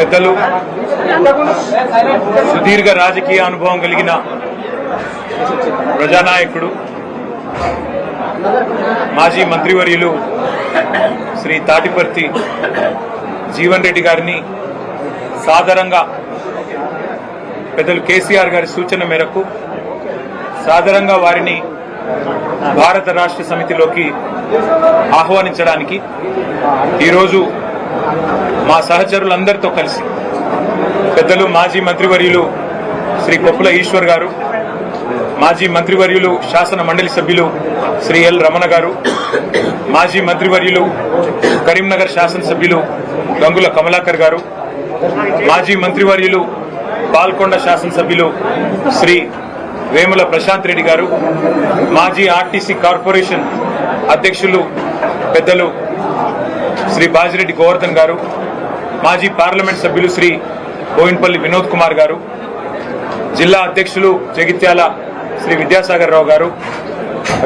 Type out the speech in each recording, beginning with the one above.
పెద్దలు సుదీర్ఘ రాజకీయ అనుభవం కలిగిన ప్రజానాయకుడు మాజీ మంత్రివర్యులు శ్రీ తాటిపర్తి జీవన్ రెడ్డి గారిని సాదరంగా పెద్దలు కేసీఆర్ గారి సూచన మేరకు సాదరంగా వారిని భారత రాష్ట్ర సమితిలోకి ఆహ్వానించడానికి ఈరోజు మా సహచరులందరితో కలిసి పెద్దలు మాజీ మంత్రివర్యులు శ్రీ కొప్పుల ఈశ్వర్ గారు, మాజీ మంత్రివర్యులు శాసన మండలి సభ్యులు శ్రీ ఎల్ రమణ గారు, మాజీ మంత్రివర్యులు కరీంనగర్ శాసనసభ్యులు గంగుల కమలాకర్ గారు, మాజీ మంత్రివర్యులు పాల్కొండ శాసనసభ్యులు శ్రీ వేముల ప్రశాంత్ రెడ్డి గారు, మాజీ ఆర్టీసీ కార్పొరేషన్ అధ్యక్షులు పెద్దలు శ్రీ బాజిరెడ్డి గోవర్ధన్ గారు, మాజీ పార్లమెంట్ సభ్యులు శ్రీ బోయిన్పల్లి వినోద్ కుమార్ గారు, జిల్లా అధ్యక్షులు జగిత్యాల శ్రీ విద్యాసాగర్ రావు గారు,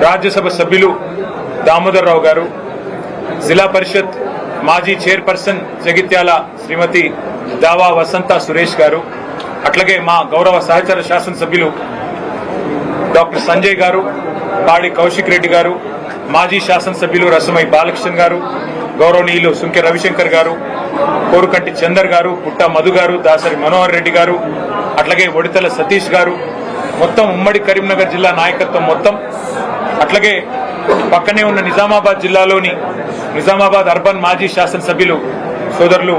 రాజ్యసభ సభ్యులు దామోదర్ రావు గారు, జిల్లా పరిషత్ మాజీ చైర్పర్సన్ జగిత్యాల శ్రీమతి దావా వసంత సురేష్ గారు, అట్లాగే మా గౌరవ సహచర శాసనసభ్యులు డాక్టర్ సంజయ్ గారు, పాడి కౌశిక్ రెడ్డి గారు, మాజీ శాసనసభ్యులు రసమై బాలకృష్ణ గారు, గౌరవనీయులు సుంకె రవిశంకర్ గారు, కోరుకంటి చందర్ గారు, పుట్ట మధు గారు, దాసరి మనోహర్ రెడ్డి గారు, అట్లాగే ఒడితల సతీష్ గారు, మొత్తం ఉమ్మడి కరీంనగర్ జిల్లా నాయకత్వం మొత్తం, అట్లాగే పక్కనే ఉన్న నిజామాబాద్ జిల్లాలోని నిజామాబాద్ అర్బన్ మాజీ శాసనసభ్యులు సోదరులు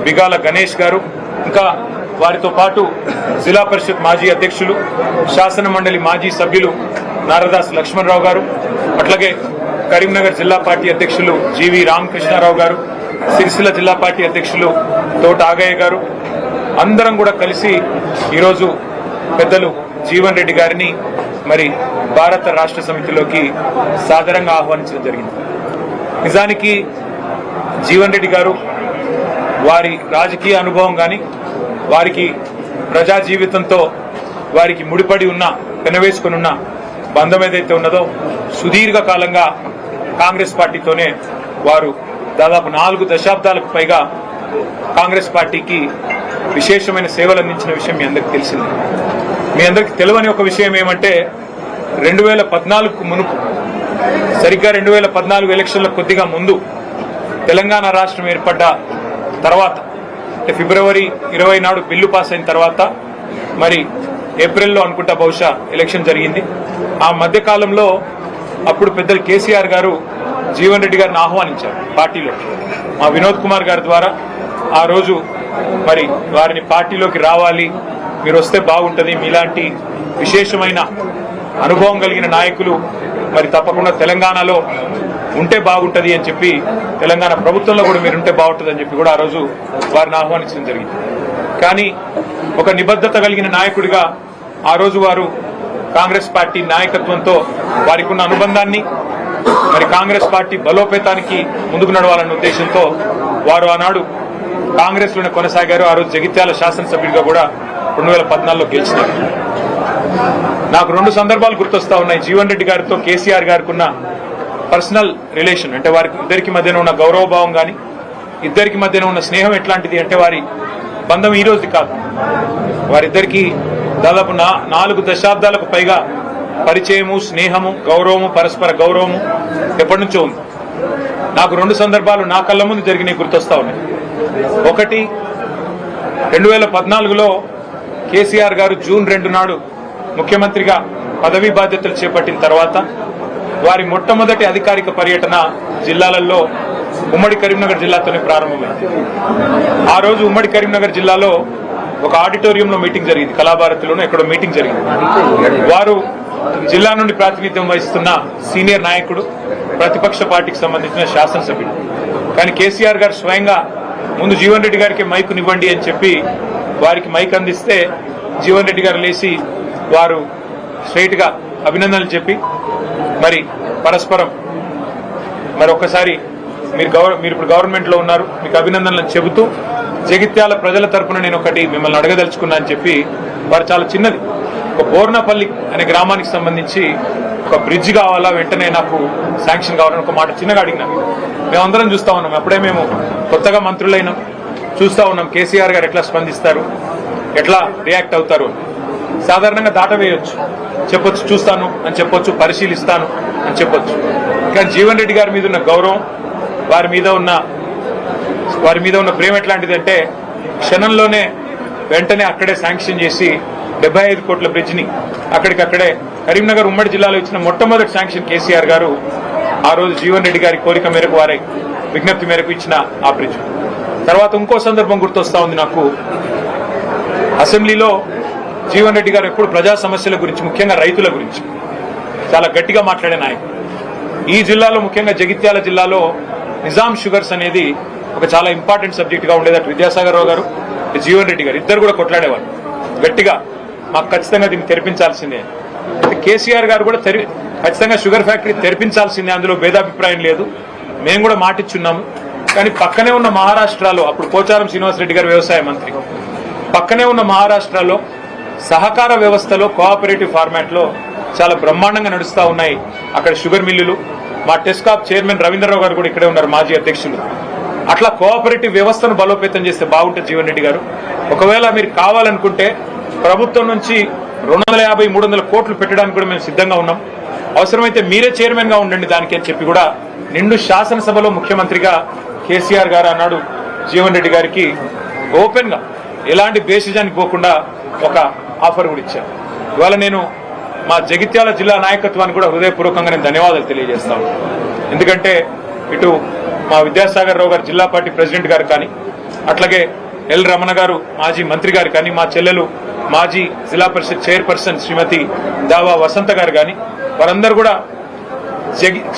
బిగాల గణేష్ గారు, ఇంకా వారితో పాటు జిల్లా పరిషత్ మాజీ అధ్యక్షులు శాసన మండలి మాజీ సభ్యులు నారదాస్ లక్ష్మణరావు గారు, అట్లాగే కరీంనగర్ జిల్లా పార్టీ అధ్యక్షులు జీవి రామకృష్ణారావు గారు, సిరిసిల్ల జిల్లా పార్టీ అధ్యక్షులు తోట ఆగయ్య గారు, అందరం కూడా కలిసి ఈరోజు పెద్దలు జీవన్ రెడ్డి గారిని మరి భారత రాష్ట్ర సమితిలోకి సాదరంగా ఆహ్వానించడం జరిగింది. నిజానికి జీవన్ రెడ్డి గారు వారి రాజకీయ అనుభవం గాని వారికి ప్రజా జీవితంతో వారికి ముడిపడి ఉన్న పెనవేసుకుని ఉన్న బంధం ఏదైతే ఉన్నదో సుదీర్ఘ కాలంగా కాంగ్రెస్ పార్టీతోనే వారు దాదాపు 4 దశాబ్దాలకు పైగా కాంగ్రెస్ పార్టీకి విశేషమైన సేవలు అందించిన విషయం మీ అందరికీ తెలిసింది. మీ అందరికీ తెలియని ఒక విషయం ఏమంటే 2014కు మునుపు సరిగ్గా 2014 ఎలక్షన్ల కొద్దిగా ముందు తెలంగాణ రాష్ట్రం ఏర్పడ్డ తర్వాత అంటే ఫిబ్రవరి 20 నాడు బిల్లు పాస్ అయిన తర్వాత మరి ఏప్రిల్లో అనుకుంటా బహుశా ఎలక్షన్ జరిగింది. ఆ మధ్య కాలంలో అప్పుడు పెద్దలు కేసీఆర్ గారు జీవన్ రెడ్డి గారిని ఆహ్వానించారు పార్టీలో మా వినోద్ కుమార్ గారి ద్వారా. ఆ రోజు మరి వారిని పార్టీలోకి రావాలి, మీరు వస్తే బాగుంటుంది, మీలాంటి విశేషమైన అనుభవం కలిగిన నాయకులు మరి తప్పకుండా తెలంగాణలో ఉంటే బాగుంటుంది అని చెప్పి, తెలంగాణ ప్రభుత్వంలో కూడా మీరుంటే బాగుంటుంది అని చెప్పి కూడా ఆ రోజు వారిని ఆహ్వానించడం జరిగింది. కానీ ఒక నిబద్ధత కలిగిన నాయకుడిగా ఆ రోజు వారు కాంగ్రెస్ పార్టీ నాయకత్వంతో వారికి ఉన్న అనుబంధాన్ని మరి కాంగ్రెస్ పార్టీ బలోపేతానికి ముందుకు నడవాలన్న ఉద్దేశంతో వారు ఆనాడు కాంగ్రెస్ లోనే కొనసాగారు. ఆ రోజు జగిత్యాల శాసనసభ్యుడిగా కూడా 2014లో గెలిచినారు. నాకు 2 సందర్భాలు గుర్తొస్తా ఉన్నాయి. జీవన్ రెడ్డి గారితో కేసీఆర్ గారికి ఉన్న పర్సనల్ రిలేషన్ అంటే వారికి ఇద్దరికి మధ్యన ఉన్న గౌరవభావం గాని ఇద్దరికి మధ్యన ఉన్న స్నేహం ఎట్లాంటిది అంటే వారి బంధం ఈ రోజు కాదు, వారిద్దరికి దాదాపు 4 దశాబ్దాలకు పైగా పరిచయము, స్నేహము, గౌరవము, పరస్పర గౌరవము ఎప్పటి నుంచో ఉంది. నాకు 2 సందర్భాలు నా కళ్ళ ముందు జరిగినాయి గుర్తొస్తా ఉన్నాయి. ఒకటి 2014లో కేసీఆర్ గారు జూన్ 2 నాడు ముఖ్యమంత్రిగా పదవీ బాధ్యతలు చేపట్టిన తర్వాత వారి మొట్టమొదటి అధికారిక పర్యటన జిల్లాలలో ఉమ్మడి కరీంనగర్ జిల్లాతోనే ప్రారంభమైంది. ఆ రోజు ఉమ్మడి కరీంనగర్ జిల్లాలో ఒక ఆడిటోరియంలో మీటింగ్ జరిగింది, కళాభారతిలోనూ ఎక్కడో మీటింగ్ జరిగింది. వారు జిల్లా నుండి ప్రాతినిధ్యం వహిస్తున్న సీనియర్ నాయకుడు, ప్రతిపక్ష పార్టీకి సంబంధించిన శాసనసభ్యుడు. కానీ కేసీఆర్ గారు స్వయంగా ముందు జీవన్ రెడ్డి గారికి మైకునివ్వండి అని చెప్పి వారికి మైక్ అందిస్తే జీవన్ రెడ్డి గారు లేచి వారు స్ట్రైట్ గా అభినందనలు చెప్పి మరి పరస్పరం మరి ఒక్కసారి మీరు ఇప్పుడు గవర్నమెంట్ లో ఉన్నారు, మీకు అభినందనలు చెబుతూ జగిత్యాల ప్రజల తరపున నేను ఒకటి మిమ్మల్ని అడగదలుచుకున్నా అని చెప్పి వారు చాలా చిన్నది ఒక బోర్నపల్లి అనే గ్రామానికి సంబంధించి ఒక బ్రిడ్జ్ కావాలా, వెంటనే నాకు శాంక్షన్ కావాలని ఒక మాట చిన్నగా అడిగినా. మేమందరం చూస్తా ఉన్నాం. అప్పుడే మేము కొత్తగా మంత్రులైనాం, చూస్తూ ఉన్నాం కేసీఆర్ గారు ఎట్లా స్పందిస్తారు, ఎట్లా రియాక్ట్ అవుతారు. సాధారణంగా దాటవేయొచ్చు, చెప్పొచ్చు చూస్తాను అని చెప్పొచ్చు, పరిశీలిస్తాను అని చెప్పొచ్చు. కానీ జీవన్ రెడ్డి గారి మీద ఉన్న గౌరవం, వారి మీద ఉన్న ప్రేమ ఎట్లాంటిదంటే క్షణంలోనే వెంటనే అక్కడే శాంక్షన్ చేసి 75 కోట్ల బ్రిడ్జిని అక్కడికక్కడే కరీంనగర్ ఉమ్మడి జిల్లాలో ఇచ్చిన మొట్టమొదటి శాంక్షన్ కేసీఆర్ గారు ఆ రోజు జీవన్ రెడ్డి గారి కోరిక మేరకు, వారి విజ్ఞప్తి మేరకు ఇచ్చిన ఆ బ్రిడ్జ్. తర్వాత ఇంకో సందర్భం గుర్తొస్తా ఉంది నాకు. అసెంబ్లీలో జీవన్ రెడ్డి గారు ఎప్పుడు ప్రజా సమస్యల గురించి, ముఖ్యంగా రైతుల గురించి చాలా గట్టిగా మాట్లాడే నాయకుడు. ఈ జిల్లాలో, ముఖ్యంగా జగిత్యాల జిల్లాలో నిజాం షుగర్స్ అనేది ఒక చాలా ఇంపార్టెంట్ సబ్జెక్ట్ గా ఉండేది. అటు విద్యాసాగర్ రావు గారు, జీవన్ రెడ్డి గారు ఇద్దరు కూడా కొట్లాడేవారు గట్టిగా, మాకు ఖచ్చితంగా దీన్ని తెరిపించాల్సిందే. కేసీఆర్ గారు కూడా ఖచ్చితంగా షుగర్ ఫ్యాక్టరీ తెరిపించాల్సిందే, అందులో భేదాభిప్రాయం లేదు, మేము కూడా మాటిచ్చున్నాము. కానీ పక్కనే ఉన్న మహారాష్ట్రలో, అప్పుడు పోచారం శ్రీనివాసరెడ్డి గారు వ్యవసాయ మంత్రి, పక్కనే ఉన్న మహారాష్ట్రలో సహకార వ్యవస్థలో, కోఆపరేటివ్ ఫార్మాట్ లో చాలా బ్రహ్మాండంగా నడుస్తా ఉన్నాయి అక్కడ షుగర్ మిల్లులు. మా టెస్కాప్ చైర్మన్ రవీంద్రరావు గారు కూడా ఇక్కడే ఉన్నారు, మాజీ అధ్యక్షులు. అట్లా కోఆపరేటివ్ వ్యవస్థను బలోపేతం చేస్తే బాగుంటుంది జీవన్ రెడ్డి గారు. ఒకవేళ మీరు కావాలనుకుంటే ప్రభుత్వం నుంచి 250-300 కోట్లు పెట్టడానికి కూడా మేము సిద్ధంగా ఉన్నాం. అవసరమైతే మీరే చైర్మన్ గా ఉండండి దానికి అని చెప్పి కూడా నిండు శాసనసభలో ముఖ్యమంత్రిగా కేసీఆర్ గారు అన్నాడు జీవన్ రెడ్డి గారికి ఓపెన్ గా, ఎలాంటి బేసిజానికి పోకుండా ఒక ఆఫర్ కూడా ఇచ్చారు. ఇవాళ నేను మా జగిత్యాల జిల్లా నాయకత్వానికి కూడా హృదయపూర్వకంగా నేను ధన్యవాదాలు తెలియజేస్తాను. ఎందుకంటే ఇటు మా విద్యాసాగర్ రావు గారు జిల్లా పార్టీ ప్రెసిడెంట్ గారు కానీ, అట్లాగే ఎల్ రమణ గారు మాజీ మంత్రి గారు కానీ, మా చెల్లెలు మాజీ జిల్లా పరిషత్ చైర్పర్సన్ శ్రీమతి దావా వసంత గారు కానీ, వారందరూ కూడా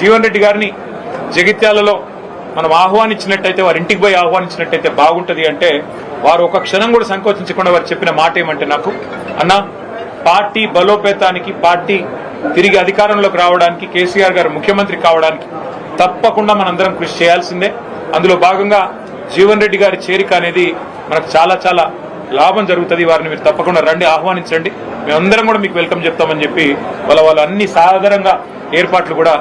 జీవన్ రెడ్డి గారిని జగిత్యాలలో మనం ఆహ్వానించినట్టయితే, వారి ఇంటికి పోయి ఆహ్వానించినట్టయితే బాగుంటది అంటే, వారు ఒక క్షణం కూడా సంకోచించకుండా వారు చెప్పిన మాట ఏమంటే, నాకు అన్న పార్టీ బలోపేతానికి, పార్టీ తిరిగి అధికారంలోకి రావడానికి, కేసీఆర్ గారు ముఖ్యమంత్రి కావడానికి తప్పకుండా మనందరం కృషి చేయాల్సిందే. అందులో భాగంగా జీవన్ రెడ్డి గారి చేరిక అనేది మనకు చాలా చాలా లాభం జరుగుతుంది. వారిని మీరు తప్పకుండా రండి, ఆహ్వానించండి, మేమందరం కూడా మీకు వెల్కమ్ చెప్తామని చెప్పి వాళ్ళు అన్ని సాధారణంగా ఏర్పాట్లు కూడా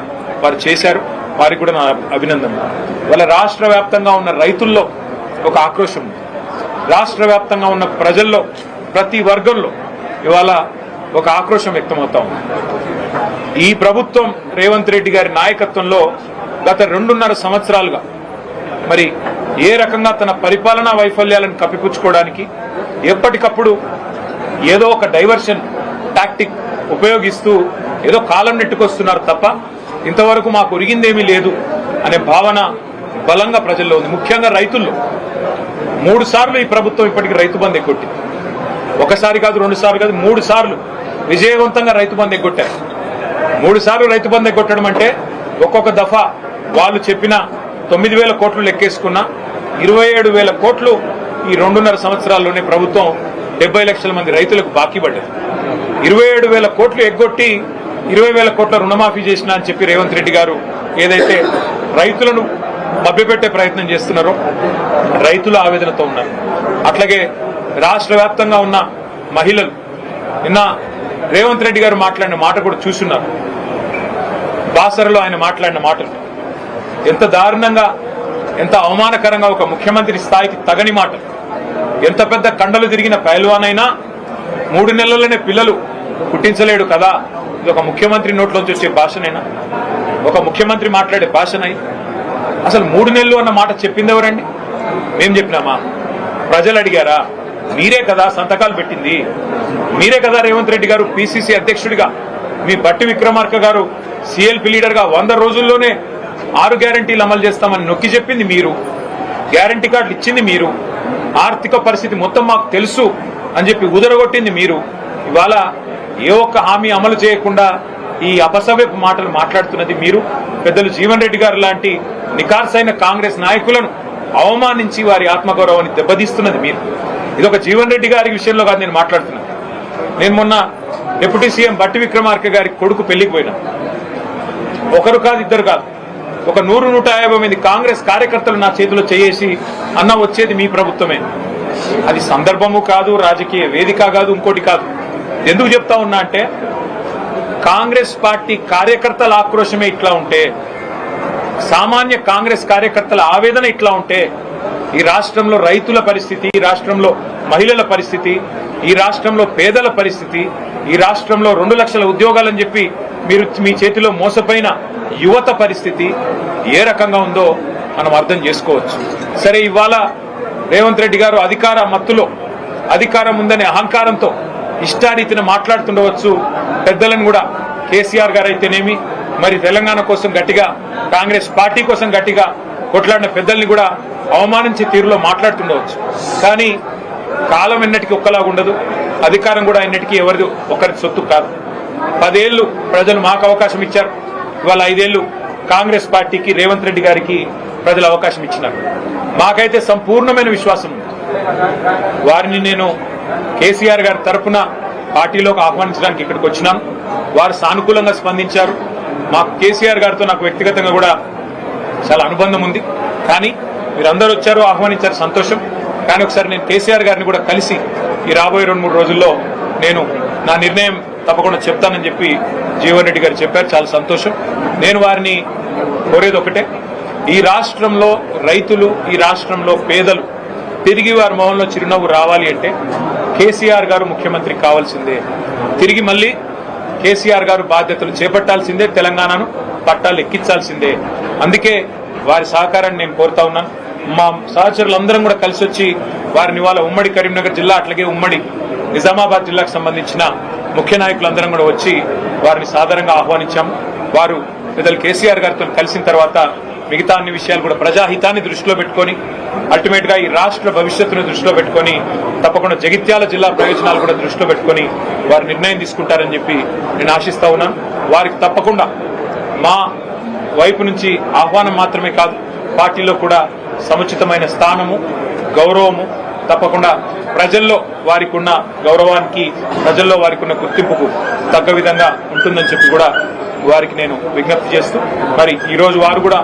వారు చేశారు. వారికి కూడా నా అభినందనలు. వాళ్ళ రాష్ట్ర వ్యాప్తంగా ఉన్న రైతుల్లో ఒక ఆక్రోశం ఉంది, రాష్ట్ర వ్యాప్తంగా ఉన్న ప్రజల్లో, ప్రతి వర్గంలో ఇవాళ ఒక ఆక్రోశం వ్యక్తమవుతా ఉంది. ఈ ప్రభుత్వం రేవంత్ రెడ్డి గారి నాయకత్వంలో గత 2.5 సంవత్సరాలుగా మరి ఏ రకంగా తన పరిపాలనా వైఫల్యాలను కప్పిపుచ్చుకోవడానికి ఎప్పటికప్పుడు ఏదో ఒక డైవర్షన్ టాక్టిక్ ఉపయోగిస్తూ ఏదో కాలం నెట్టుకొస్తున్నారు తప్ప ఇంతవరకు మాకు ఒరిగిందేమీ లేదు అనే భావన బలంగా ప్రజల్లో ఉంది. ముఖ్యంగా రైతుల్లో 3 సార్లు ఈ ప్రభుత్వం ఇప్పటికీ రైతు బంధు ఎగ్గొట్టింది. ఒకసారి కాదు, 2 సార్లు కాదు, 3 సార్లు విజయవంతంగా రైతు బంధు ఎగ్గొట్టారు. 3 సార్లు రైతు బంధు ఎగ్గొట్టడం అంటే ఒక్కొక్క దఫా వాళ్ళు చెప్పిన 9,000 కోట్లు లెక్కేసుకున్న 27,000 కోట్లు ఈ 2.5 సంవత్సరాల్లోనే ప్రభుత్వం 70 లక్షల మంది రైతులకు బాకీ పడ్డది. 27,000 కోట్లు ఎగ్గొట్టి 20,000 కోట్ల రుణమాఫీ చేసినా అని చెప్పి రేవంత్ రెడ్డి గారు ఏదైతే రైతులను మభ్యపెట్టే ప్రయత్నం చేస్తున్నారో రైతుల ఆవేదనతో ఉన్నారు. అట్లాగే రాష్ట్ర వ్యాప్తంగా ఉన్న మహిళలు నిన్న రేవంత్ రెడ్డి గారు మాట్లాడిన మాట కూడా చూస్తున్నారు. బాసరలో ఆయన మాట్లాడిన మాటలు ఎంత దారుణంగా, ఎంత అవమానకరంగా, ఒక ముఖ్యమంత్రి స్థాయికి తగని మాట. ఎంత పెద్ద కండలు తిరిగిన పైల్వానైనా 3 నెలల్లోనే పిల్లలు పుట్టించలేడు కదా, ఇది ఒక ముఖ్యమంత్రి నోట్లోంచి వచ్చే భాషనైనా, ఒక ముఖ్యమంత్రి మాట్లాడే భాషనై? అసలు 3 నెలలు అన్న మాట చెప్పింది ఎవరండి? మేం చెప్పినామా? ప్రజలు అడిగారా? మీరే కదా సంతకాలు పెట్టింది, మీరే కదా రేవంత్ రెడ్డి గారు పిసిసి అధ్యక్షుడిగా, మీ బట్టి విక్రమార్క గారు సిఎల్పి లీడర్ గా 100 రోజుల్లోనే 6 గ్యారంటీలు అమలు చేస్తామని నొక్కి చెప్పింది మీరు, గ్యారంటీ కార్డులు ఇచ్చింది మీరు, ఆర్థిక పరిస్థితి మొత్తం మాకు తెలుసు అని చెప్పి ఉదరగొట్టింది మీరు. ఇవాళ ఏ ఒక్క హామీ అమలు చేయకుండా ఈ అపసవ్యపు మాటలు మాట్లాడుతున్నది మీరు. పెద్దలు జీవన్ రెడ్డి గారు లాంటి నికార్సైన కాంగ్రెస్ నాయకులను అవమానించి వారి ఆత్మగౌరవాన్ని దెబ్బతీస్తున్నది మీరు. ఇదొక జీవన్ రెడ్డి గారి విషయంలో కాదు నేను మాట్లాడుతున్నాను. నేను మొన్న డిప్యూటీ సీఎం బట్టి విక్రమార్క గారి కొడుకు పెళ్లికి పోయినా. ఒకరు కాదు, ఇద్దరు కాదు, ఒక 100-150 మంది కాంగ్రెస్ కార్యకర్తలు నా చేతిలో చేసి అన్న వచ్చేది మీ ప్రభుత్వమే. అది సందర్భము కాదు, రాజకీయ వేదిక కాదు, ఇంకోటి కాదు. ఎందుకు చెప్తా ఉన్నా అంటే, కాంగ్రెస్ పార్టీ కార్యకర్తల ఆక్రోశమే ఇట్లా ఉంటే, సామాన్య కాంగ్రెస్ కార్యకర్తల ఆవేదన ఇట్లా ఉంటే ఈ రాష్ట్రంలో రైతుల పరిస్థితి, ఈ రాష్ట్రంలో మహిళల పరిస్థితి, ఈ రాష్ట్రంలో పేదల పరిస్థితి, ఈ రాష్ట్రంలో 2 లక్షల ఉద్యోగాలని చెప్పి మీరు మీ చేతిలో మోసపోయిన యువత పరిస్థితి ఏ రకంగా ఉందో మనం అర్థం చేసుకోవచ్చు. సరే, ఇవాళ రేవంత్ రెడ్డి గారు అధికార మత్తులో, అధికారం ఉందనే అహంకారంతో ఇష్టారీతిన మాట్లాడుతుండవచ్చు. పెద్దలను కూడా కేసీఆర్ గారు అయితేనేమి, మరి తెలంగాణ కోసం గట్టిగా, కాంగ్రెస్ పార్టీ కోసం గట్టిగా కొట్లాడిన పెద్దల్ని కూడా అవమానించే తీరులో మాట్లాడుతుండవచ్చు. కానీ కాలం ఎన్నటికీ ఒక్కలాగా ఉండదు, అధికారం కూడా ఎన్నటికీ ఎవరిది ఒకరి సొత్తు కాదు. 10 ఏళ్లు ప్రజలు మాకు అవకాశం ఇచ్చారు. ఇవాళ 5 ఏళ్లు కాంగ్రెస్ పార్టీకి, రేవంత్ రెడ్డి గారికి ప్రజలు అవకాశం ఇచ్చినారు. మాకైతే సంపూర్ణమైన విశ్వాసం ఉంది. వారిని నేను కేసీఆర్ గారి తరఫున పార్టీలోకి ఆహ్వానించడానికి ఇక్కడికి వచ్చినాను. వారు సానుకూలంగా స్పందించారు. మాకు కేసీఆర్ గారితో నాకు వ్యక్తిగతంగా కూడా చాలా అనుబంధం ఉంది. కానీ మీరందరూ వచ్చారు, ఆహ్వానించారు, సంతోషం. కానీ ఒకసారి నేను కేసీఆర్ గారిని కూడా కలిసి ఈ రాబోయే 2-3 రోజుల్లో నేను నా నిర్ణయం తప్పకుండా చెప్తానని చెప్పి జీవన్ రెడ్డి గారు చెప్పారు. చాలా సంతోషం. నేను వారిని కోరేది ఒకటే, ఈ రాష్ట్రంలో రైతులు, ఈ రాష్ట్రంలో పేదలు తిరిగి వారి మొహంలో చిరునవ్వు రావాలి అంటే కేసీఆర్ గారు ముఖ్యమంత్రి కావాల్సిందే. తిరిగి మళ్ళీ కేసీఆర్ గారు బాధ్యతలు చేపట్టాల్సిందే, తెలంగాణను పట్టాలు ఎక్కించాల్సిందే. అందుకే వారి సహకారాన్ని నేను కోరుతా ఉన్నాను. మా సహచరులందరం కూడా కలిసి వచ్చి వారిని ఇవాళ ఉమ్మడి కరీంనగర్ జిల్లా, అట్లాగే ఉమ్మడి నిజామాబాద్ జిల్లాకు సంబంధించిన ముఖ్య నాయకులందరం కూడా వచ్చి వారిని సాదరంగా ఆహ్వానించాము. వారు పెద్దలు కేసీఆర్ గారితో కలిసిన తర్వాత మిగతా అన్ని విషయాలు కూడా ప్రజాహితాన్ని దృష్టిలో పెట్టుకొని, అల్టిమేట్ గా ఈ రాష్ట్ర భవిష్యత్తును దృష్టిలో పెట్టుకొని, తప్పకుండా జగిత్యాల జిల్లా ప్రయోజనాలు కూడా దృష్టిలో పెట్టుకొని వారు నిర్ణయం తీసుకుంటారని చెప్పి నేను ఆశిస్తా ఉన్నాను. వారికి తప్పకుండా మా వైపు నుంచి ఆహ్వానం మాత్రమే కాదు, పార్టీలో కూడా సముచితమైన స్థానము, గౌరవము, తప్పకుండా ప్రజల్లో వారికి ఉన్న గౌరవానికి, ప్రజల్లో వారికి ఉన్న గుర్తింపుకు తగ్గ విధంగా ఉంటుందని చెప్పి కూడా వారికి నేను విజ్ఞప్తి చేస్తూ, మరి ఈ రోజు వారు కూడా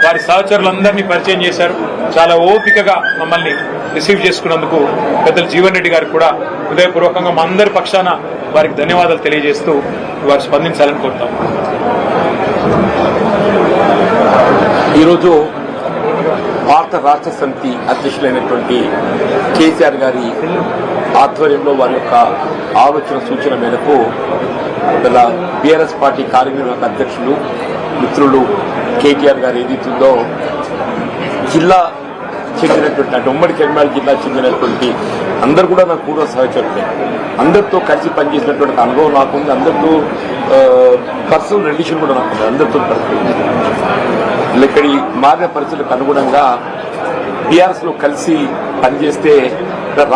వారి సహచరులందరినీ పరిచయం చేశారు. చాలా ఓపికగా మమ్మల్ని రిసీవ్ చేసుకున్నందుకు పెద్దలు జీవన్ రెడ్డి గారికి కూడా హృదయపూర్వకంగా మా అందరి పక్షాన వారికి ధన్యవాదాలు తెలియజేస్తూ వారు స్పందించాలని కోరుతాం. ఈరోజు భారత రాష్ట్ర సమితి అధ్యక్షులైనటువంటి కేసీఆర్ గారి ఆధ్వర్యంలో వారి యొక్క ఆలోచన సూచన మేరకు ఇలా బీఆర్ఎస్ పార్టీ కార్యనిర్వాహక అధ్యక్షులు మిత్రులు కేటీఆర్ గారు ఏదైతుందో జిల్లా చెందినటువంటి, అంటే ఉమ్మడి కరీంనగర్ జిల్లా చెందినటువంటి అందరు కూడా నాకు పూర్వ సహచరులే. అందరితో కలిసి పనిచేసినటువంటి అనుభవం నాకుంది. అందరితో పర్సనల్ రిలేషన్ కూడా నాకుంది. అందరితో ఇక్కడ మారిన పరిస్థితులకు అనుగుణంగా బీఆర్ఎస్ లో కలిసి పనిచేస్తే రాష్ట్ర